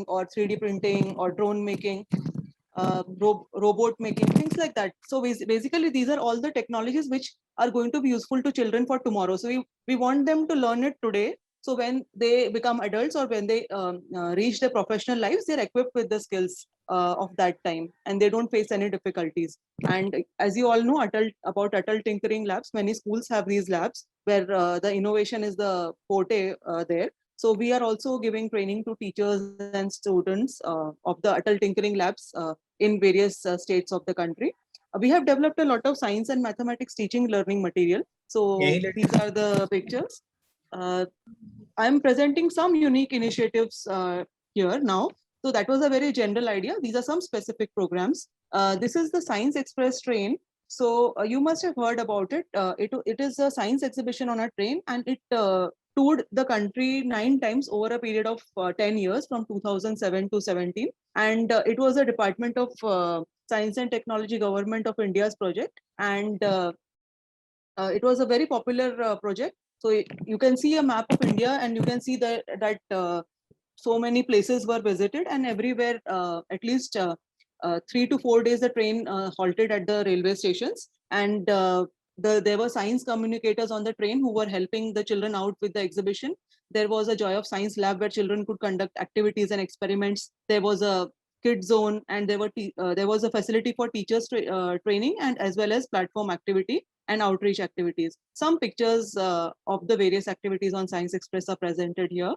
or 3D printing or drone making, robot making, things like that. So basically, these are all the technologies which are going to be useful to children for tomorrow. So we want them to learn it today. So when they become adults or when they reach their professional lives, they're equipped with the skills of that time and they don't face any difficulties. And as you all know, about adult tinkering labs, many schools have these labs where the innovation is the forte there. So we are also giving training to teachers and students of the adult tinkering labs in various states of the country. We have developed a lot of science and mathematics teaching learning material. So these are the pictures. I'm presenting some unique initiatives here now. So that was a very general idea. These are some specific programs. This is the Science Express train. So you must have heard about it. It is a science exhibition on a train, and it toured the country 9 times over a period of 10 years from 2007 to 17. And it was a Department of Science and Technology Government of India's project. And it was a very popular project. So you can see a map of India and you can see that so many places were visited, and everywhere at least 3 to 4 days the train halted at the railway stations, and there were science communicators on the train who were helping the children out with the exhibition. There was a Joy of Science lab where children could conduct activities and experiments. There was a kid zone, and there was a facility for teachers training, and as well as platform activity and outreach activities. Some pictures of the various activities on Science Express are presented here.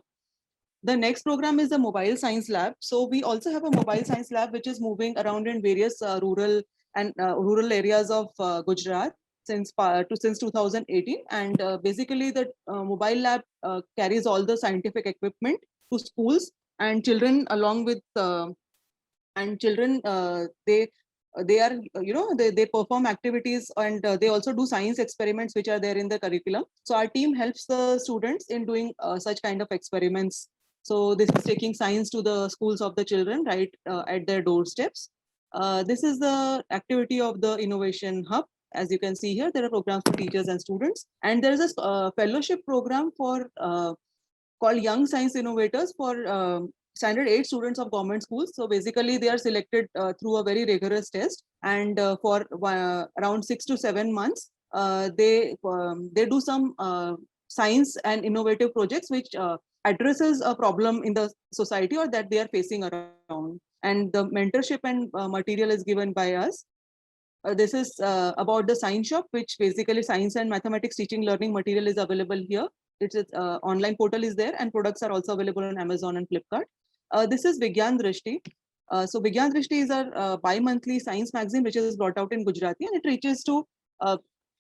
The next program is the Mobile Science Lab. So we also have a Mobile Science Lab which is moving around in various rural areas of Gujarat since 2018. And basically the mobile lab carries all the scientific equipment to schools, and children along with they are they perform activities, and they also do science experiments which are there in the curriculum. So our team helps the students in doing such kind of experiments. So this is taking science to the schools of the children right at their doorsteps. This is the activity of the Innovation Hub. As you can see here, there are programs for teachers and students, and there is a fellowship program for called Young Science Innovators for standard 8 students of government schools. So basically they are selected through a very rigorous test, and for around 6 to 7 months they do some science and innovative projects which addresses a problem in the society or that they are facing around, and the mentorship and material is given by us. This is about the Science Shop, which basically science and mathematics teaching learning material is available here. It's online portal is there, and products are also available on Amazon and Flipkart. This is Vigyan Drishti. So Vigyan Drishti is our bi-monthly science magazine which is brought out in Gujarati, and it reaches to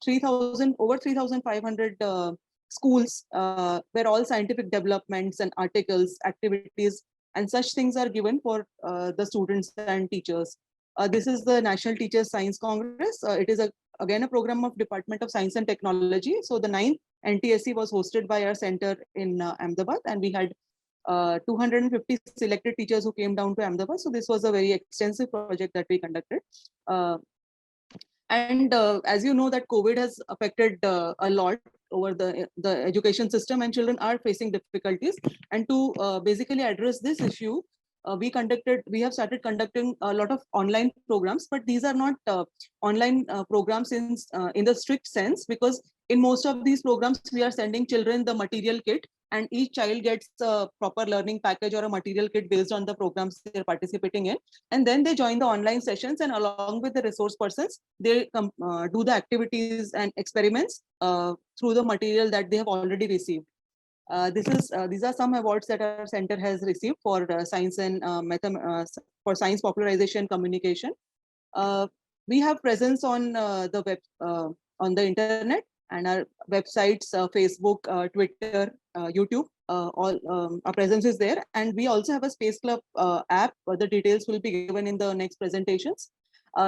3,500 schools where all scientific developments and articles, activities, and such things are given for the students and teachers. This is the National Teachers Science Congress. It is again a program of Department of Science and Technology. So the 9th NTSC was hosted by our center in Ahmedabad, and we had 250 selected teachers who came down to Ahmedabad. So this was a very extensive project that we conducted. And as you know that COVID has affected a lot over the education system, and children are facing difficulties. And to basically address this issue, we have started conducting a lot of online programs, but these are not online programs in the strict sense, because in most of these programs we are sending children the material kit, and each child gets a proper learning package or a material kit based on the programs they're participating in, and then they join the online sessions, and along with the resource persons they do the activities and experiments through the material that they have already received. These are some awards that our center has received for science and for science popularization communication. We have presence on the web, on the internet, and our websites, Facebook, Twitter, YouTube, all our presence is there. And we also have a Space Club app. The details will be given in the next presentations.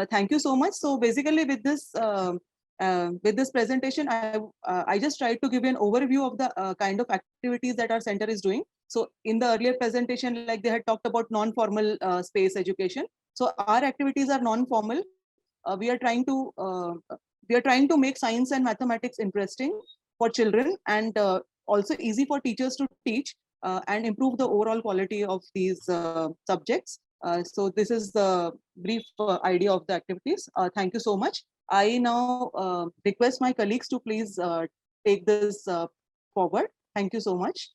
Thank you so much. So basically with this presentation, I just tried to give you an overview of the kind of activities that our center is doing. So in the earlier presentation, like they had talked about non-formal space education. So our activities are non-formal. We are trying to make science and mathematics interesting for children, and also easy for teachers to teach. and improve the overall quality of these subjects. So this is the brief idea of the activities. Thank you so much. I now request my colleagues to please take this forward. Thank you so much.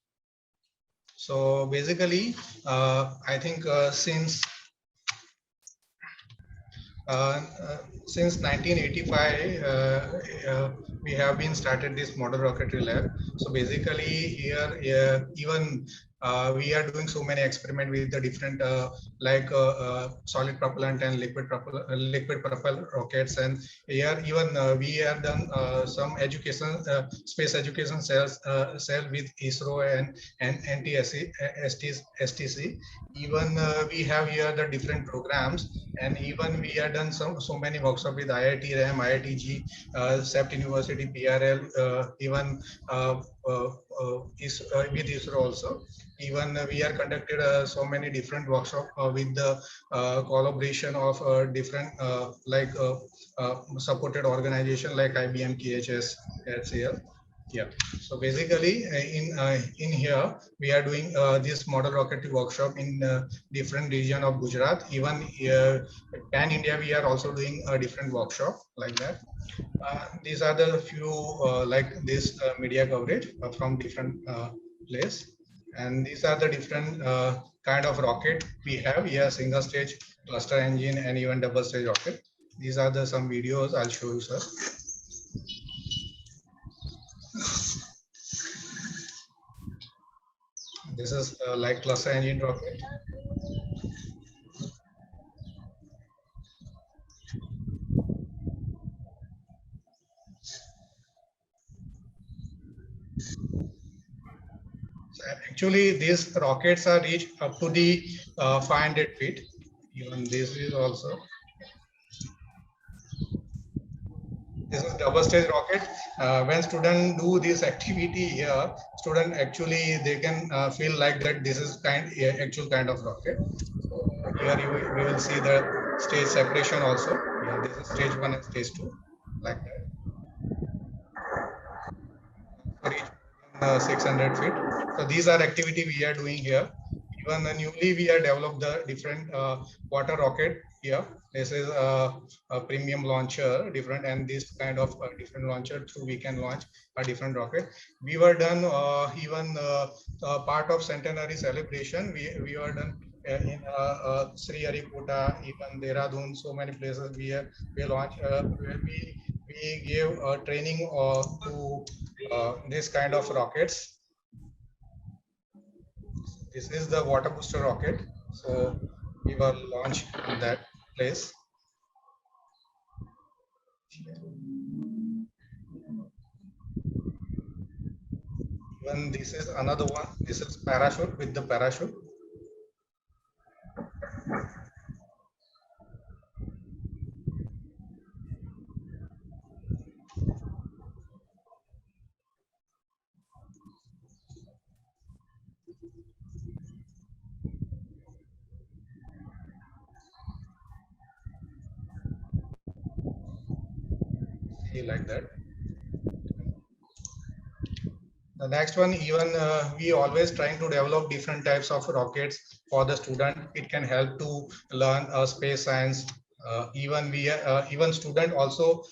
So basically, I think since 1985, we have been started this model rocketry lab. So basically here, even we are doing so many experiments with the different like solid propellant and liquid propellant rockets. And here even we have done some education, space education cell with ISRO and STC. Even we have here the different programs, and even we have done so many workshops with IIT RAM, IITG, CEPT University, PRL, even with ISRO also. Even we are conducted so many different workshops with the collaboration of different supported organization like IBM, KHS, HCL. Yeah. So basically, in here we are doing this model rocketry workshop in different region of Gujarat. Even pan India, we are also doing a different workshop like that. These are the few like this media coverage from different place, and these are the different kind of rocket we have here: single stage, cluster engine, and even double stage rocket. These are the some videos I'll show you, sir. This is like cluster engine rocket. So actually, these rockets are reached up to the 500 feet. Even this is also. This is double stage rocket. When students do this activity here, student actually they can feel like that this is actual kind of rocket. So here we will see the stage separation also. Yeah, this is stage 1 and stage 2, like that. For each 600 feet. So these are activity we are doing here. Even newly we are developed the different water rocket here. This is a premium launcher, different, and this kind of different launcher through we can launch a different rocket. We were done even part of centenary celebration. We were done in Sri Harikota, even Dehradun, so many places we launched where we gave training to this kind of rockets. This is the water booster rocket. So we were launched in that place. Even this is another one. This is parachute with the parachute. See, like that. The next one, even we always trying to develop different types of rockets for the student. It can help to learn space science. Even student also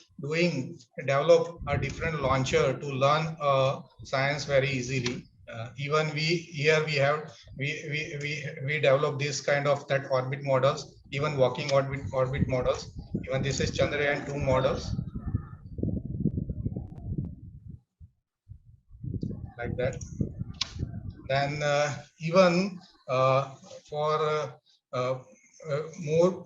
develop a different launcher to learn science very easily. Even we develop this kind of that orbit models, even walking orbit models. Even this is Chandrayaan 2 models, like that. Then even for more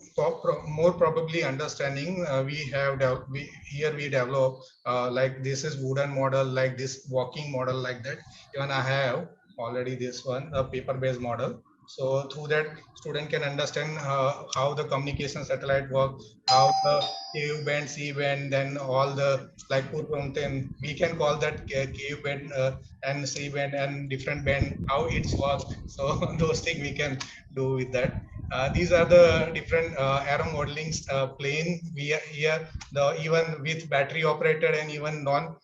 probably understanding, here we develop like this is wooden model, like this walking model, like that. Even I have already this one, a paper based model. So through that, student can understand how the communication satellite work, how the KU band, C band, then all the like mountain. We can call that KU band and C band and different band, how it's work. So those things we can do with that. These are the different aero modelings plane. We are here the even with battery operated and even non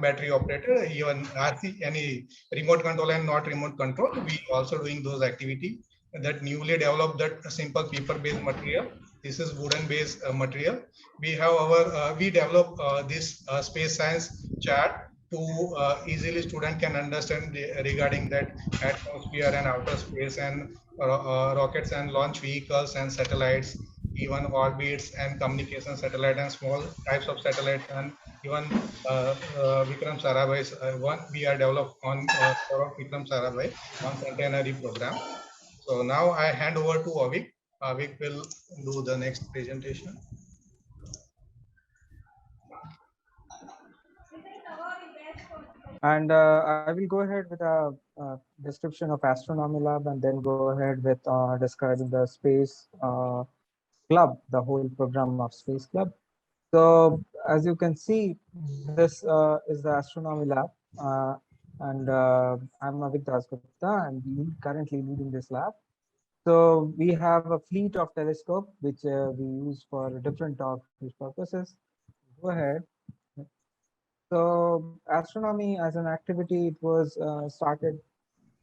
battery operated, even RC any remote control and not remote control. We also doing those activity that newly developed that simple paper based material. This is wooden based material. We have our we develop this space science chart to easily student can understand regarding that atmosphere and outer space and rockets and launch vehicles and satellites, even orbits and communication satellite and small types of satellites, and even Vikram Sarabhai's one we are developed on for Vikram Sarabhai on centenary program. So now I hand over to Avik. Avik will do the next presentation. And I will go ahead with a description of Astronomy Lab and then go ahead with describing the Space Club, the whole program of Space Club. So as you can see, this is the Astronomy Lab. And I'm Avik Dasgupta. I'm currently leading this lab. So we have a fleet of telescope, which we use for different purposes. Go ahead. So astronomy as an activity, it was started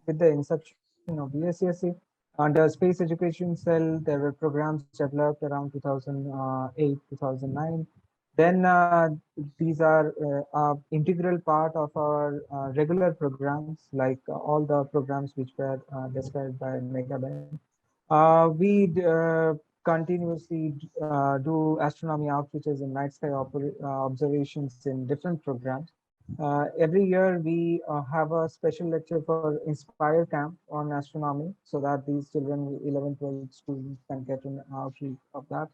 with the inception of VASCSC. Under Space Education Cell, there were programs developed around 2008, 2009. Then these are integral part of our regular programs, like all the programs which were described by Megaben. We continuously do astronomy outreaches and night sky observations in different programs. Every year, we have a special lecture for Inspire Camp on astronomy so that these children, 11, 12 students, can get an outreach of that.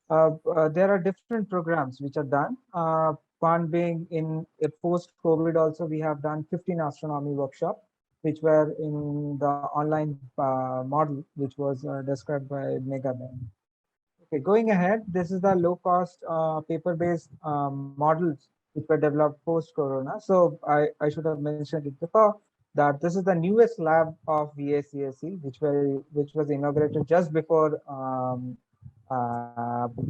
There are different programs which are done. One being in post-COVID also, we have done 15 astronomy workshops, which were in the online model, which was described by Megaben. Okay, going ahead, this is the low-cost paper-based models which were developed post-corona. So I should have mentioned it before that this is the newest lab of VACSC, which was inaugurated just before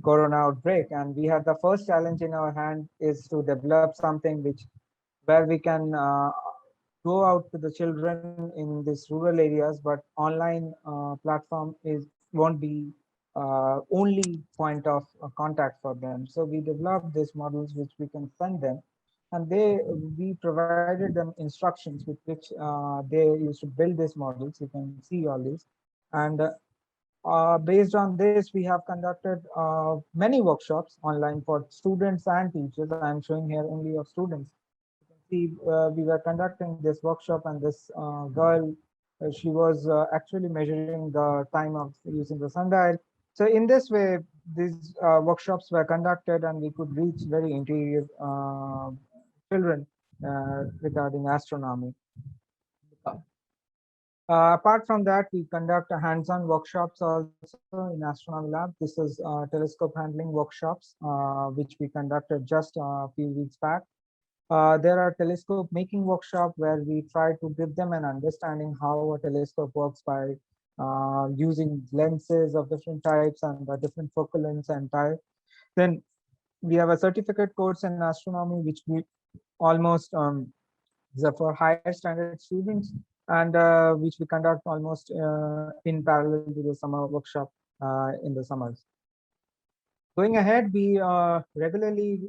corona outbreak, and we had the first challenge in our hand is to develop something where we can go out to the children in these rural areas, but online platform won't be only point of contact for them. So we developed these models which we can send them, and we provided them instructions with which they used to build these models. You can see all these, and based on this, we have conducted many workshops online for students and teachers. I'm showing here only of students. You can see we were conducting this workshop, and this girl, she was actually measuring the time of using the sundial. So in this way, these workshops were conducted, and we could reach very interior children regarding astronomy. Apart from that, we conduct hands-on workshops also in Astronomy Lab. This is telescope handling workshops, which we conducted just a few weeks back. There are telescope making workshop where we try to give them an understanding how a telescope works by using lenses of different types and the different focal lengths and type. Then we have a certificate course in astronomy, which we almost is for higher standard students, and which we conduct almost in parallel to the summer workshop in the summers. Going ahead, we regularly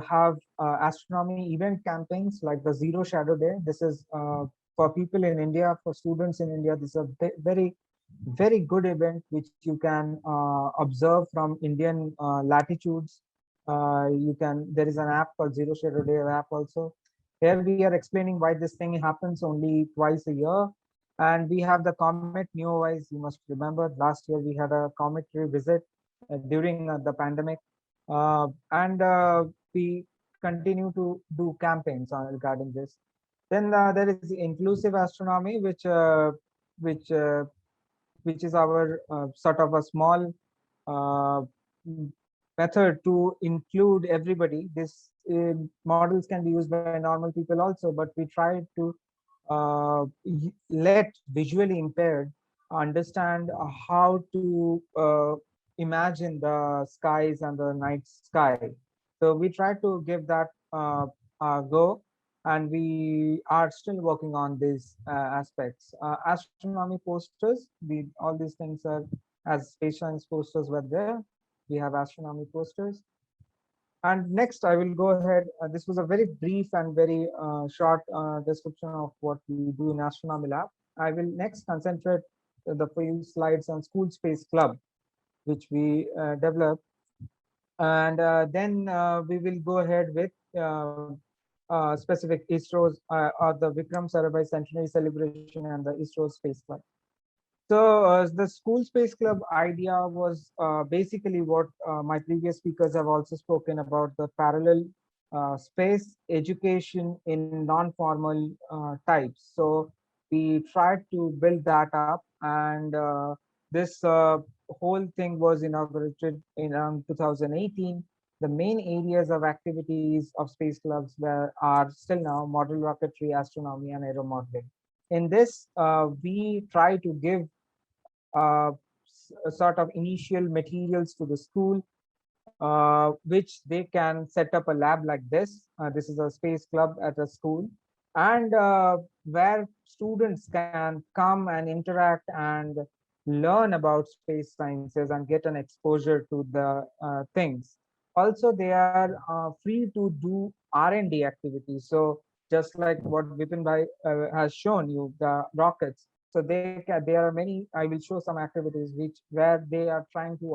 have astronomy event campaigns like the Zero Shadow Day. This is for people in India, for students in India. This is a very, very good event which you can observe from Indian latitudes. There is an app called Zero Shadow Day app also. Here we are explaining why this thing happens only twice a year. And we have the comet Neowise. You must remember last year we had a cometary visit during the pandemic. And we continue to do campaigns regarding this. Then there is inclusive astronomy, which uh, which is our sort of a small uh, method to include everybody. This models can be used by normal people also, but we try to let visually impaired understand how to imagine the skies and the night sky. So we try to give that go, and we are still working on these aspects. Astronomy posters, all these things are, as space science posters were there, we have astronomy posters. And next, I will go ahead. This was a very brief and very short description of what we do in Astronomy Lab. I will next concentrate the few slides on School Space Club, which we developed. And then we will go ahead with specific ISRO's or the Vikram Sarabhai Centenary Celebration and the ISRO Space Club. So the School Space Club idea was basically what my previous speakers have also spoken about, the parallel space education in non-formal types. So we tried to build that up, and this whole thing was inaugurated in around 2018. The main areas of activities of space clubs are still now model rocketry, astronomy, and aero modeling. In this, we try to give a sort of initial materials to the school, which they can set up a lab like this. This is a space club at a school, and where students can come and interact and learn about space sciences and get an exposure to the things. Also, they are free to do R&D activities. So just like what Vipin Bhai has shown you, the rockets. So there are many. I will show some activities where they are trying to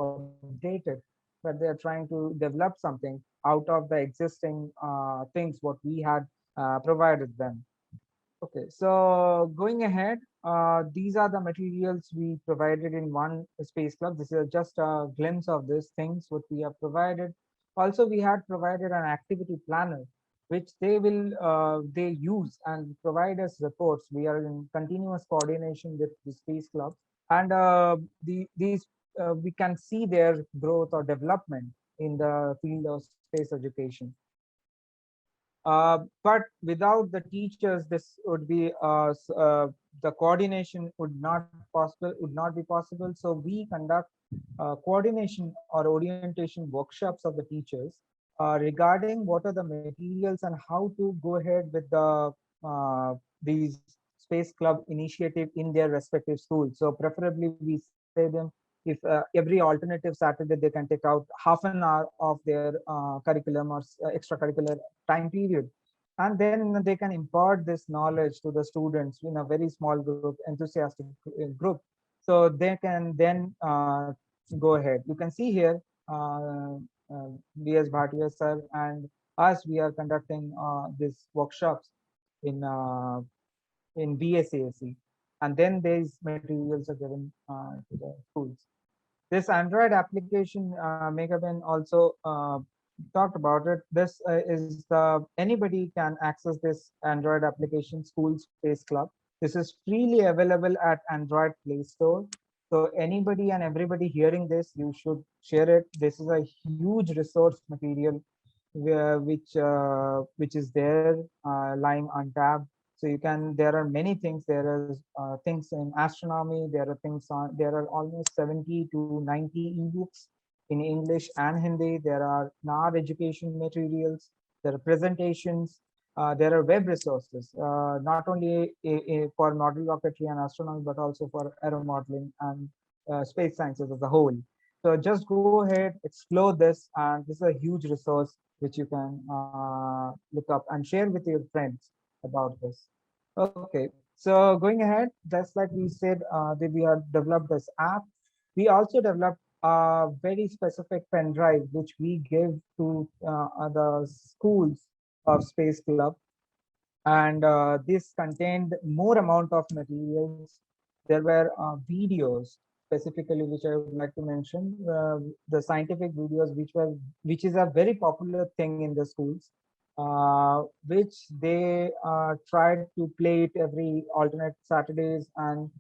update it, where they are trying to develop something out of the existing things what we had provided them. Okay, so going ahead, these are the materials we provided in one space club. This is just a glimpse of these things what we have provided. Also, we had provided an activity planner, which they use and provide us reports. We are in continuous coordination with the space club, and these we can see their growth or development in the field of space education. But without the teachers, this would be the coordination would not be possible. So we conduct coordination or orientation workshops of the teachers regarding what are the materials and how to go ahead with these space club initiative in their respective schools. So preferably we say them, if every alternative Saturday they can take out half an hour of their curriculum or extracurricular time period, and then they can impart this knowledge to the students in a very small group, enthusiastic group. So they can then go ahead. You can see here B.S. Bhatia sir and us, we are conducting these workshops in VASCSC, and then these materials are given to the schools. This Android application, Megabin also talked about it. This is the anybody can access this Android application, School Space Club. This is freely available at Android Play Store. So anybody and everybody hearing this, you should share it. This is a huge resource material which is there lying untapped. So you can, there are many things. There is things in astronomy. There are things on. There are almost 70 to 90 ebooks in English and Hindi. There are NAR education materials. There are presentations. There are web resources, not only for model rocketry and astronomy, but also for aero modeling and space sciences as a whole. So just go ahead, explore this, and this is a huge resource which you can look up and share with your friends about this. Okay, so going ahead, just like we said, that we have developed this app. We also developed a very specific pen drive which we give to the schools of Space Club, and this contained more amount of materials. There were videos specifically which I would like to mention, the scientific videos which is a very popular thing in the schools, which they tried to play it every alternate Saturdays, and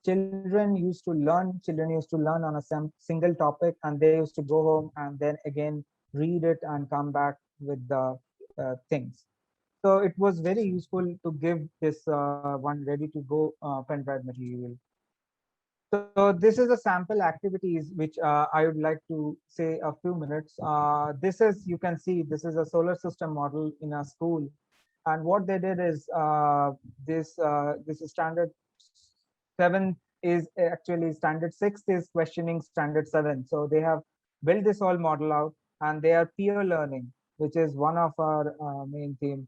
children used to learn on a single topic, and they used to go home and then again read it and come back with the things. So it was very useful to give this one ready to go pen drive material. So this is a sample activities which I would like to say a few minutes. This is, you can see, this is a solar system model in a school. And what they did is this is standard 7 is actually standard 6 is questioning standard 7. So they have built this whole model out, and they are peer learning, which is one of our main theme.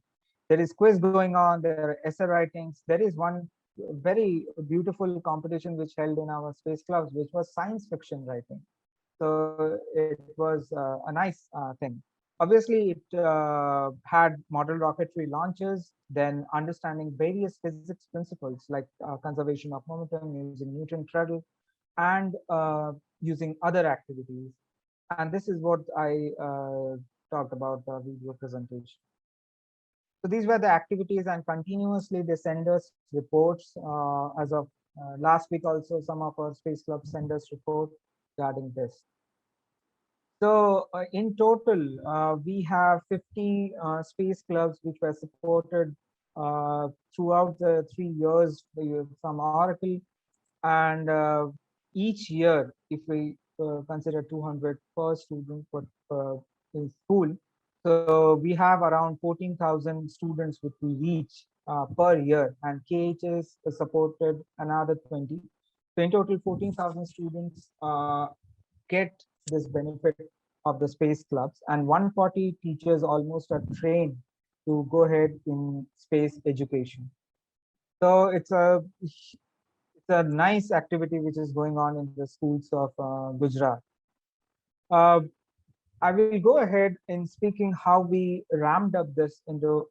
There is quiz going on, there are essay writings. There is one very beautiful competition which held in our space clubs, which was science fiction writing. So it was a nice thing. Obviously, it had model rocketry launches, then understanding various physics principles like conservation of momentum, using Newton treadle, and using other activities. And this is what I talked about the video presentation. So these were the activities, and continuously they send us reports. As of last week, also some of our space clubs send us report regarding this. So in total, we have 50 space clubs which were supported throughout the 3 years from Oracle. And each year, if we consider 200 per student in school, so we have around 14,000 students which we reach per year, and KHS supported another 20. So in total, 14,000 students get this benefit of the space clubs, and 140 teachers almost are trained to go ahead in space education. So it's a nice activity which is going on in the schools of Gujarat. Uh, I will go ahead in speaking how we ramped up this into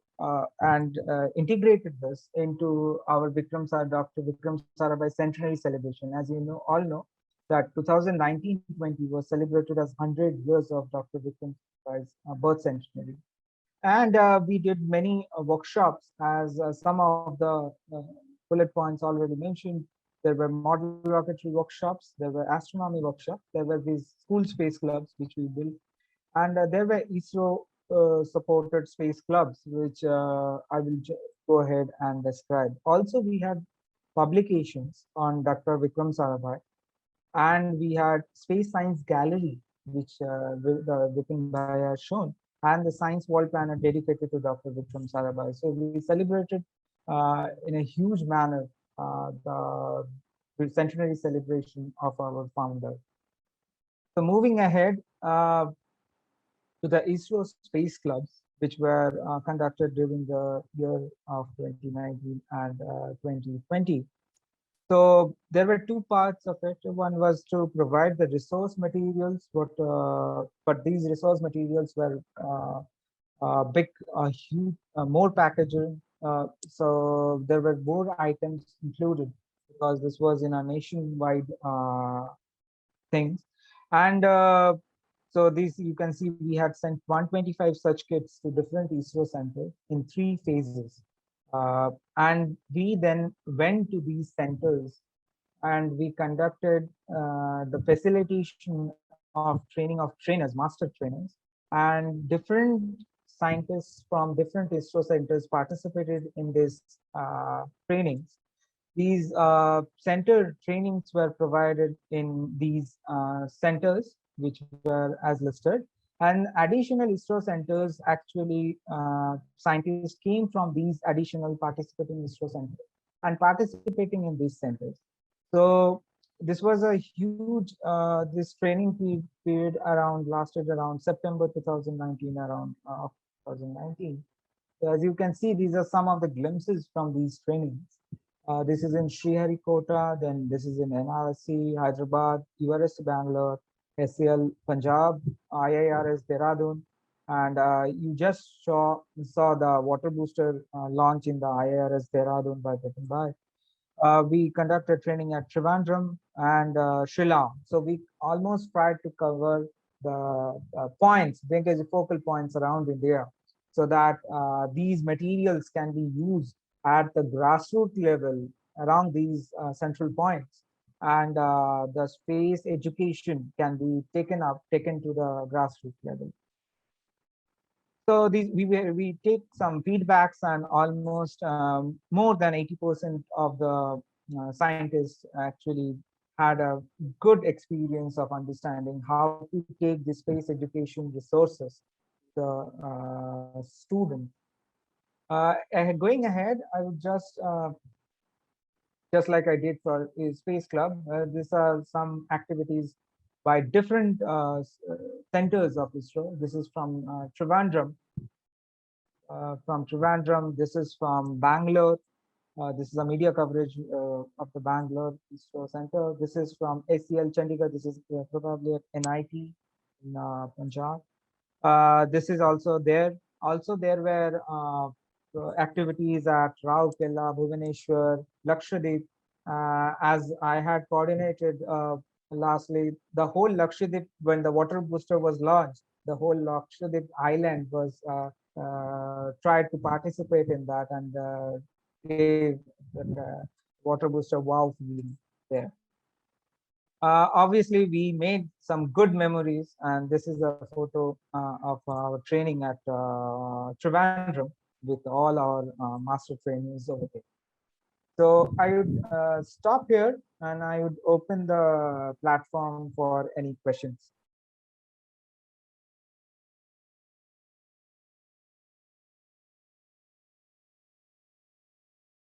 and integrated this into our Dr. Vikram Sarabhai centenary celebration. As you know, all know that 2019-20 was celebrated as 100 years of Dr. Vikram Sarabhai's birth centenary. And we did many workshops, as some of the bullet points already mentioned. There were model rocketry workshops, there were astronomy workshops, there were these school space clubs which we built, and there were ISRO supported space clubs, which I will go ahead and describe. Also, we had publications on Dr. Vikram Sarabhai, and we had Space Science Gallery, which Vipin Bhai has shown, and the Science Wall Planner dedicated to Dr. Vikram Sarabhai. So we celebrated in a huge manner the centenary celebration of our founder. So moving ahead to the ISRO space clubs, which were conducted during the year of 2019 and 2020. So there were two parts of it. One was to provide the resource materials, but these resource materials were big, huge, more packaging. So there were more items included because this was in a nationwide things. And so these, you can see we had sent 125 such kits to different ISRO centers in 3 phases. And we then went to these centers and we conducted the facilitation of training of trainers, master trainers, and different scientists from different ISRO centers participated in these trainings. These center trainings were provided in these centers, which were as listed. And additional ISRO centers, actually, scientists came from these additional participating ISRO centers and participating in these centers. So this was a huge, this training period lasted around September 2019, around 2019. So as you can see, these are some of the glimpses from these trainings. This is in Sriharikota, then this is in NRSC, Hyderabad, URS Bangalore, SCL Punjab, IIRS Dehradun, and you just saw the water booster launch in the IIRS Dehradun by Vipin Bhai. We conducted training at Trivandrum and Shillong. So we almost tried to cover the points, biggest focal points around India, so that these materials can be used at the grassroots level around these central points, and the space education can be taken to the grassroots level. So these we take some feedbacks, and almost more than 80% of the scientists actually had a good experience of understanding how to take the space education resources to the student. Going ahead, I would just like I did for Space Club, these are some activities by different centers of ISRO. This is from Trivandrum. This is from Bangalore. This is a media coverage of the Bangalore ISRO Center. This is from ACL Chandigarh. This is probably at NIT in Punjab. This is also there. Also, there were activities at Rourkela, Bhubaneswar, Lakshadweep. As I had coordinated lastly, the whole Lakshadweep, when the water booster was launched, the whole Lakshadweep island was tried to participate in that and gave the water booster wow feeling there. Obviously, we made some good memories, and this is a photo of our training at Trivandrum with all our master trainees over there. So I would stop here, and I would open the platform for any questions.